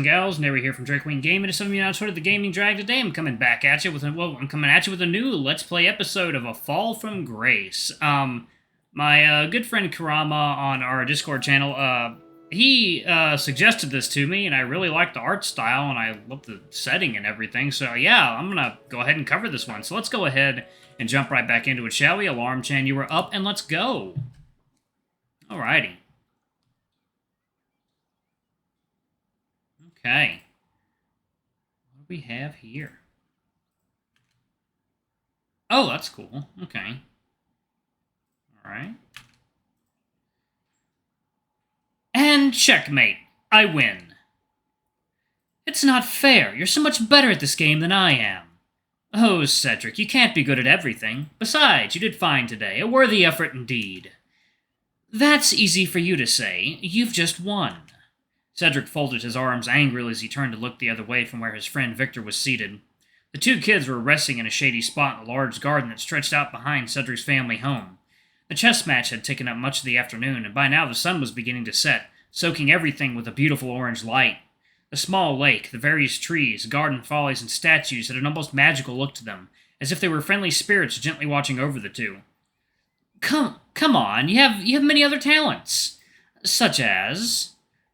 and gals, Nary here from Drake Queen Gaming. To some of you now sort of the gaming drag today, I'm coming at you with a new Let's Play episode of A Fall from Grace. My good friend Karama on our Discord channel, he suggested this to me, and I really like the art style, and I love the setting and everything, so yeah, I'm gonna go ahead and cover this one. So let's go ahead and jump right back into it, shall we? Alarm Chan, you were up, and let's go. Alrighty. Okay. What do we have here? Oh, that's cool. Okay. Alright. And checkmate. I win. It's not fair. You're so much better at this game than I am. Oh, Cedric, you can't be good at everything. Besides, you did fine today. A worthy effort indeed. That's easy for you to say. You've just won. Cedric folded his arms angrily as he turned to look the other way from where his friend Victor was seated. The two kids were resting in a shady spot in a large garden that stretched out behind Cedric's family home. The chess match had taken up much of the afternoon, and by now the sun was beginning to set, soaking everything with a beautiful orange light. The small lake, the various trees, garden follies, and statues had an almost magical look to them, as if they were friendly spirits gently watching over the two. Come on, you have many other talents. Such as...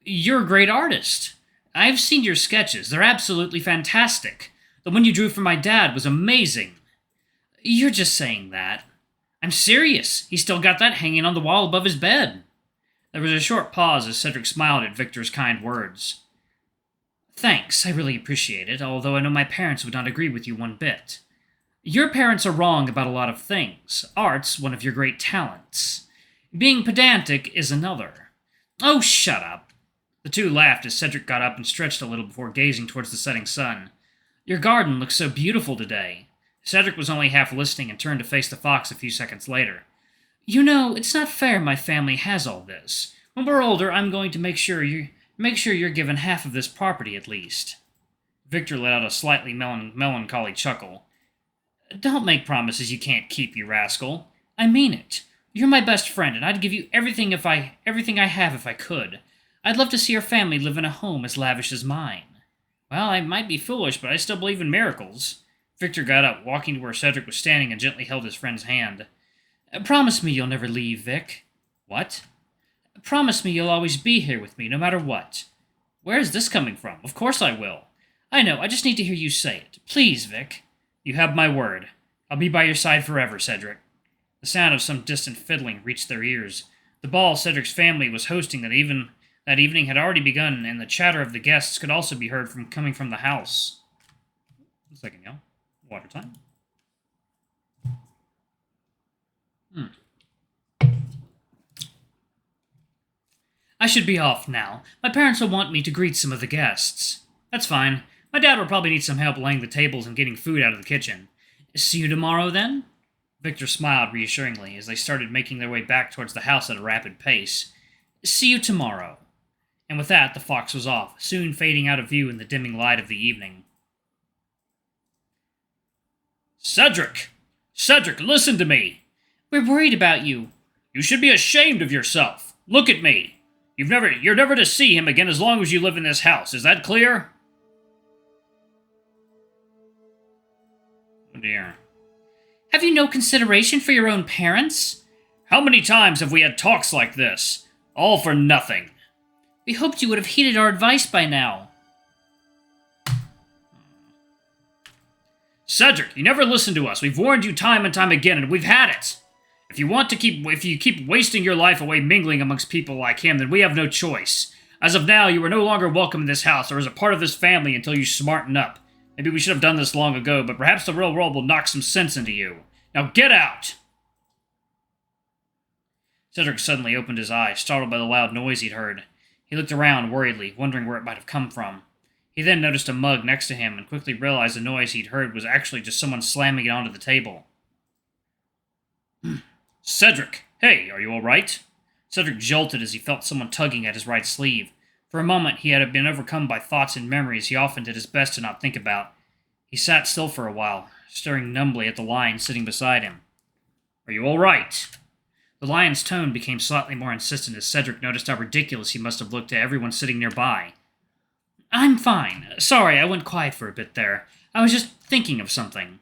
You're a great artist. I've seen your sketches. They're absolutely fantastic. The one you drew for my dad was amazing. You're just saying that. I'm serious. He's still got that hanging on the wall above his bed. There was a short pause as Cedric smiled at Victor's kind words. Thanks, I really appreciate it, although I know my parents would not agree with you one bit. Your parents are wrong about a lot of things. Art's one of your great talents. Being pedantic is another. Oh, shut up. The two laughed as Cedric got up and stretched a little before gazing towards the setting sun. Your garden looks so beautiful today. Cedric was only half listening and turned to face the fox a few seconds later. You know, it's not fair my family has all this. When we're older, I'm going to make sure you're given half of this property at least. Victor let out a slightly melancholy chuckle. Don't make promises you can't keep, you rascal. I mean it. You're my best friend, and I'd give you everything I have if I could. I'd love to see your family live in a home as lavish as mine. Well, I might be foolish, but I still believe in miracles. Victor got up, walking to where Cedric was standing, and gently held his friend's hand. Promise me you'll never leave, Vic. What? Promise me you'll always be here with me, no matter what. Where is this coming from? Of course I will. I know, I just need to hear you say it. Please, Vic. You have my word. I'll be by your side forever, Cedric. The sound of some distant fiddling reached their ears. The ball Cedric's family was hosting that evening had already begun, and the chatter of the guests could also be heard coming from the house. 1 second, y'all. Water time. I should be off now. My parents will want me to greet some of the guests. That's fine. My dad will probably need some help laying the tables and getting food out of the kitchen. See you tomorrow, then? Victor smiled reassuringly as they started making their way back towards the house at a rapid pace. See you tomorrow. And with that, the fox was off, soon fading out of view in the dimming light of the evening. Cedric! Cedric, listen to me! We're worried about you. You should be ashamed of yourself. Look at me. You're never to see him again as long as you live in this house. Is that clear? Oh dear. Have you no consideration for your own parents? How many times have we had talks like this? All for nothing. We hoped you would have heeded our advice by now. Cedric, you never listen to us. We've warned you time and time again, and we've had it. If you keep wasting your life away mingling amongst people like him, then we have no choice. As of now, you are no longer welcome in this house or as a part of this family until you smarten up. Maybe we should have done this long ago, but perhaps the real world will knock some sense into you. Now get out! Cedric suddenly opened his eyes, startled by the loud noise he'd heard. He looked around worriedly, wondering where it might have come from. He then noticed a mug next to him and quickly realized the noise he'd heard was actually just someone slamming it onto the table. Cedric! Hey, are you all right? Cedric jolted as he felt someone tugging at his right sleeve. For a moment, he had been overcome by thoughts and memories he often did his best to not think about. He sat still for a while, staring numbly at the lion sitting beside him. Are you all right? The lion's tone became slightly more insistent as Cedric noticed how ridiculous he must have looked to everyone sitting nearby. I'm fine. Sorry, I went quiet for a bit there. I was just thinking of something.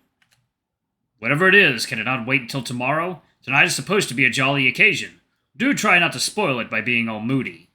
Whatever it is, can it not wait until tomorrow? Tonight is supposed to be a jolly occasion. Do try not to spoil it by being all moody.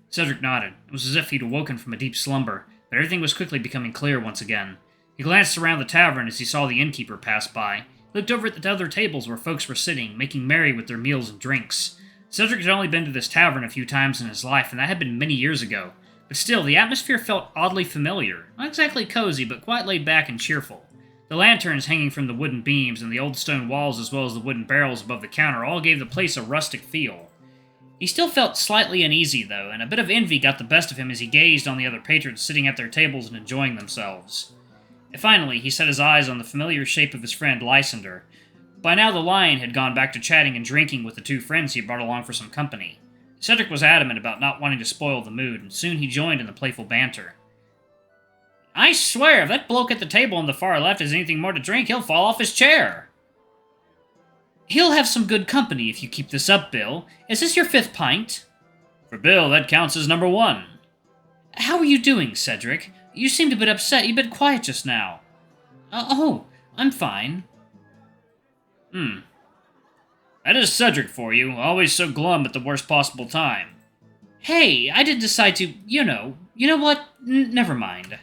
Cedric nodded. It was as if he'd awoken from a deep slumber, but everything was quickly becoming clear once again. He glanced around the tavern as he saw the innkeeper pass by. He looked over at the other tables where folks were sitting, making merry with their meals and drinks. Cedric had only been to this tavern a few times in his life, and that had been many years ago. But still, the atmosphere felt oddly familiar. Not exactly cozy, but quite laid back and cheerful. The lanterns hanging from the wooden beams and the old stone walls as well as the wooden barrels above the counter all gave the place a rustic feel. He still felt slightly uneasy, though, and a bit of envy got the best of him as he gazed on the other patrons sitting at their tables and enjoying themselves. And finally, he set his eyes on the familiar shape of his friend Lysander. By now the lion had gone back to chatting and drinking with the two friends he had brought along for some company. Cedric was adamant about not wanting to spoil the mood, and soon he joined in the playful banter. I swear, if that bloke at the table on the far left has anything more to drink, he'll fall off his chair. He'll have some good company if you keep this up, Bill. Is this your 5th pint? For Bill, that counts as number 1. How are you doing, Cedric? You seemed a bit upset. You've been quiet just now. Oh, I'm fine. That is Cedric for you, always so glum at the worst possible time. Hey, I didn't decide to, you know what? Never mind.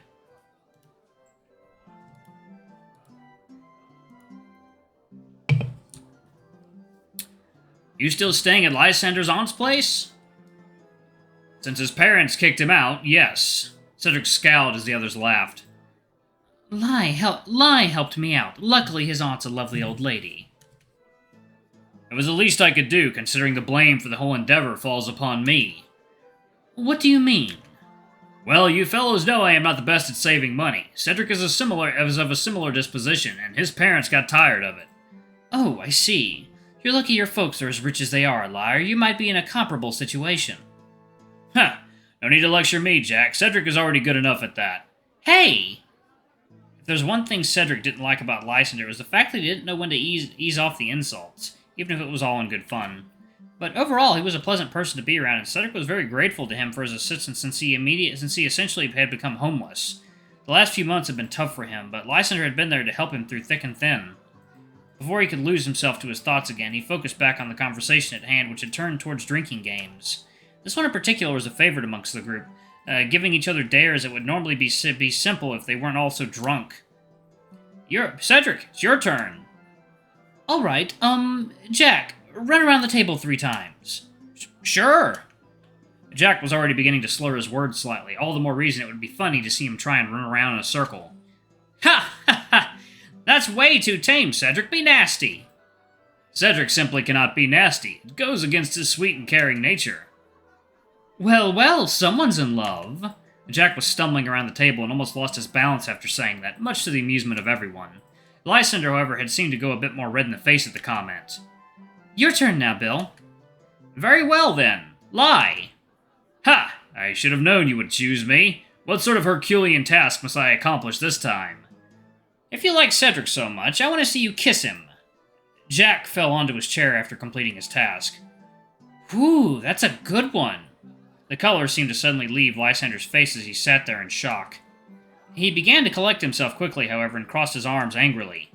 You still staying at Lysander's aunt's place? Since his parents kicked him out, yes. Cedric scowled as the others laughed. Lie helped me out. Luckily, his aunt's a lovely old lady. It was the least I could do, considering the blame for the whole endeavor falls upon me. What do you mean? Well, you fellows know I am not the best at saving money. Cedric is of a similar disposition, and his parents got tired of it. Oh, I see. You're lucky your folks are as rich as they are, liar. You might be in a comparable situation. Huh. No need to lecture me, Jack. Cedric is already good enough at that. Hey! If there's one thing Cedric didn't like about Lysander, it was the fact that he didn't know when to ease off the insults, even if it was all in good fun. But overall, he was a pleasant person to be around, and Cedric was very grateful to him for his assistance since he essentially had become homeless. The last few months had been tough for him, but Lysander had been there to help him through thick and thin. Before he could lose himself to his thoughts again, he focused back on the conversation at hand, which had turned towards drinking games. This one in particular was a favorite amongst the group, giving each other dares that would normally be simple if they weren't all so drunk. Cedric, it's your turn. All right, Jack, run around the table 3 times. Sure. Jack was already beginning to slur his words slightly, all the more reason it would be funny to see him try and run around in a circle. Ha ha ha! That's way too tame, Cedric. Be nasty. Cedric simply cannot be nasty. It goes against his sweet and caring nature. Well, someone's in love. Jack was stumbling around the table and almost lost his balance after saying that, much to the amusement of everyone. Lysander, however, had seemed to go a bit more red in the face at the comment. Your turn now, Bill. Very well, then. Lie. Ha! I should have known you would choose me. What sort of Herculean task must I accomplish this time? If you like Cedric so much, I want to see you kiss him. Jack fell onto his chair after completing his task. Whew, that's a good one. The color seemed to suddenly leave Lysander's face as he sat there in shock. He began to collect himself quickly, however, and crossed his arms angrily.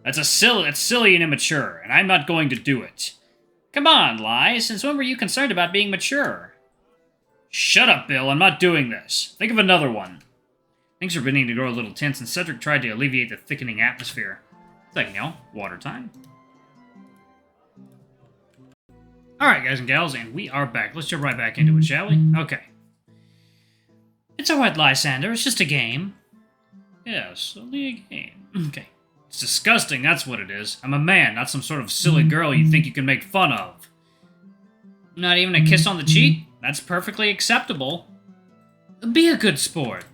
That's silly and immature, and I'm not going to do it. Come on, Ly, since when were you concerned about being mature? Shut up, Bill, I'm not doing this. Think of another one. Things were beginning to grow a little tense, and Cedric tried to alleviate the thickening atmosphere. It's like, water time. Alright, guys and gals, and we are back. Let's jump right back into it, shall we? Okay. It's alright, Lysander. It's just a game. Yes, only a game. Okay. It's disgusting, that's what it is. I'm a man, not some sort of silly girl you think you can make fun of. Not even a kiss on the cheek? That's perfectly acceptable. Be a good sport.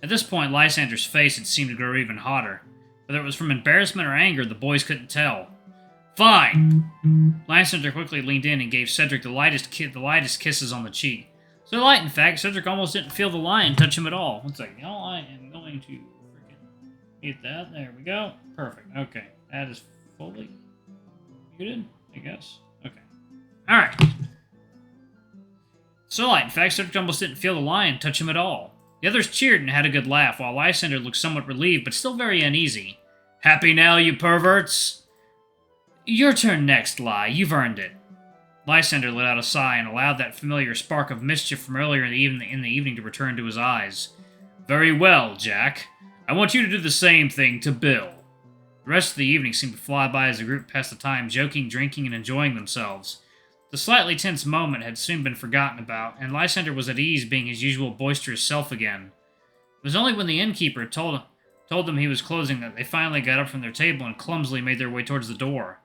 At this point, Lysander's face had seemed to grow even hotter. Whether it was from embarrassment or anger, the boys couldn't tell. Fine! Lysander quickly leaned in and gave Cedric the lightest kisses on the cheek. So light, in fact, Cedric almost didn't feel the lion touch him at all. One second. I am going to freaking hit that. There we go. Perfect. Okay. That is fully muted, I guess. Okay. Alright. So light, in fact, Cedric almost didn't feel the lion touch him at all. The others cheered and had a good laugh, while Lysander looked somewhat relieved, but still very uneasy. Happy now, you perverts? Your turn next, Ly. You've earned it. Lysander let out a sigh and allowed that familiar spark of mischief from earlier in the evening to return to his eyes. Very well, Jack. I want you to do the same thing to Bill. The rest of the evening seemed to fly by as the group passed the time joking, drinking, and enjoying themselves. The slightly tense moment had soon been forgotten about, and Lysander was at ease being his usual boisterous self again. It was only when the innkeeper told them he was closing that they finally got up from their table and clumsily made their way towards the door.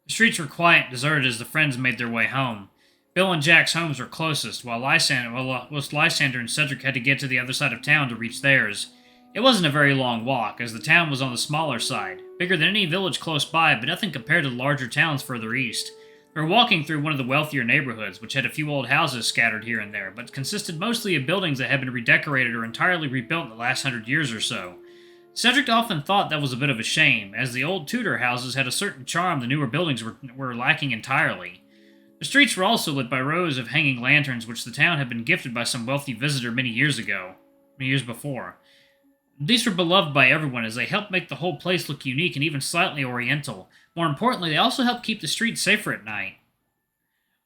The streets were quiet and deserted as the friends made their way home. Bill and Jack's homes were closest, while Lysander and Cedric had to get to the other side of town to reach theirs. It wasn't a very long walk, as the town was on the smaller side, bigger than any village close by, but nothing compared to the larger towns further east. They were walking through one of the wealthier neighborhoods, which had a few old houses scattered here and there, but consisted mostly of buildings that had been redecorated or entirely rebuilt in the last 100 years or so. Cedric often thought that was a bit of a shame, as the old Tudor houses had a certain charm the newer buildings were lacking entirely. The streets were also lit by rows of hanging lanterns, which the town had been gifted by some wealthy visitor many years before. These were beloved by everyone as they helped make the whole place look unique and even slightly oriental. More importantly, they also helped keep the streets safer at night.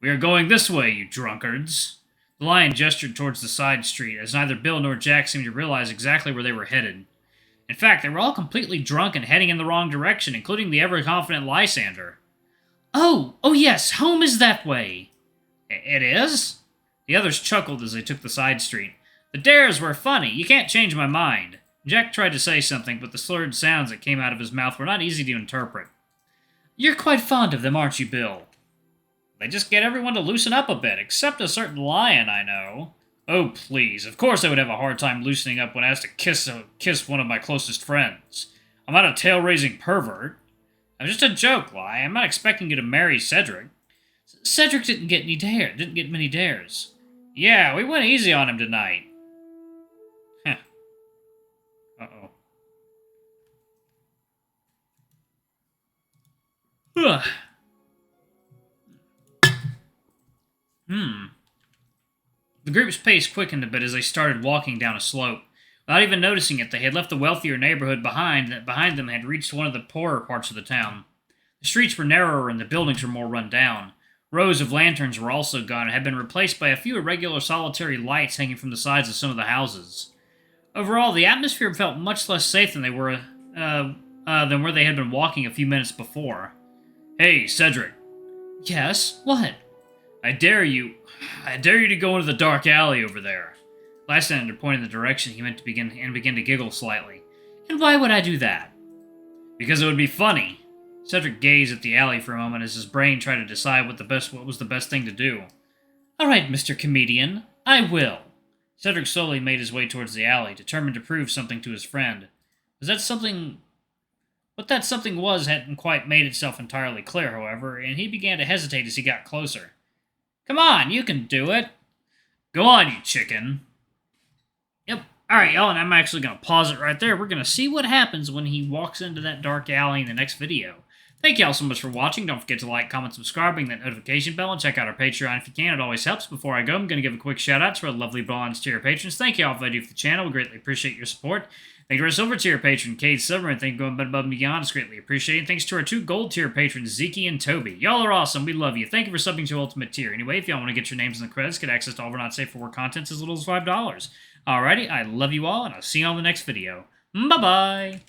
We are going this way, you drunkards. The lion gestured towards the side street, as neither Bill nor Jack seemed to realize exactly where they were headed. In fact, they were all completely drunk and heading in the wrong direction, including the ever-confident Lysander. Oh yes, home is that way. It is? The others chuckled as they took the side street. The dares were funny, you can't change my mind. Jack tried to say something, but the slurred sounds that came out of his mouth were not easy to interpret. You're quite fond of them, aren't you, Bill? They just get everyone to loosen up a bit, except a certain lion I know. Oh, please, of course I would have a hard time loosening up when asked to kiss one of my closest friends. I'm not a tail-raising pervert. I'm just a joke, Ly. I'm not expecting you to marry Cedric. Cedric didn't get many dares. Yeah, we went easy on him tonight. Huh. Uh-oh. Ugh. The group's pace quickened a bit as they started walking down a slope. Without even noticing it, they had left the wealthier neighborhood behind them had reached one of the poorer parts of the town. The streets were narrower and the buildings were more run down. Rows of lanterns were also gone and had been replaced by a few irregular solitary lights hanging from the sides of some of the houses. Overall, the atmosphere felt much less safe than where they had been walking a few minutes before. Hey, Cedric. Yes? What? I dare you to go into the dark alley over there. Lysander pointed in the direction he meant to began to giggle slightly. And why would I do that? Because it would be funny. Cedric gazed at the alley for a moment as his brain tried to decide what was the best thing to do. All right, Mr. Comedian, I will. Cedric slowly made his way towards the alley, determined to prove something to his friend. What that something was hadn't quite made itself entirely clear, however, and he began to hesitate as he got closer. Come on, you can do it. Go on, you chicken. Yep. Alright, y'all, and I'm actually going to pause it right there. We're going to see what happens when he walks into that dark alley in the next video. Thank y'all so much for watching. Don't forget to like, comment, subscribe, ring that notification bell, and check out our Patreon if you can. It always helps. Before I go, I'm going to give a quick shout out to our lovely bronze tier patrons. Thank y'all for what you do for the channel. We greatly appreciate your support. Thank you to our silver tier patron, Cade Silver, and thank you for going above and beyond. It's greatly appreciated. Thanks to our 2 gold tier patrons, Zeke and Toby. Y'all are awesome. We love you. Thank you for subbing to Ultimate Tier. Anyway, if y'all want to get your names in the credits, get access to all of our not safe for work contents as little as $5. Alrighty, I love you all, and I'll see you on the next video. Bye-bye!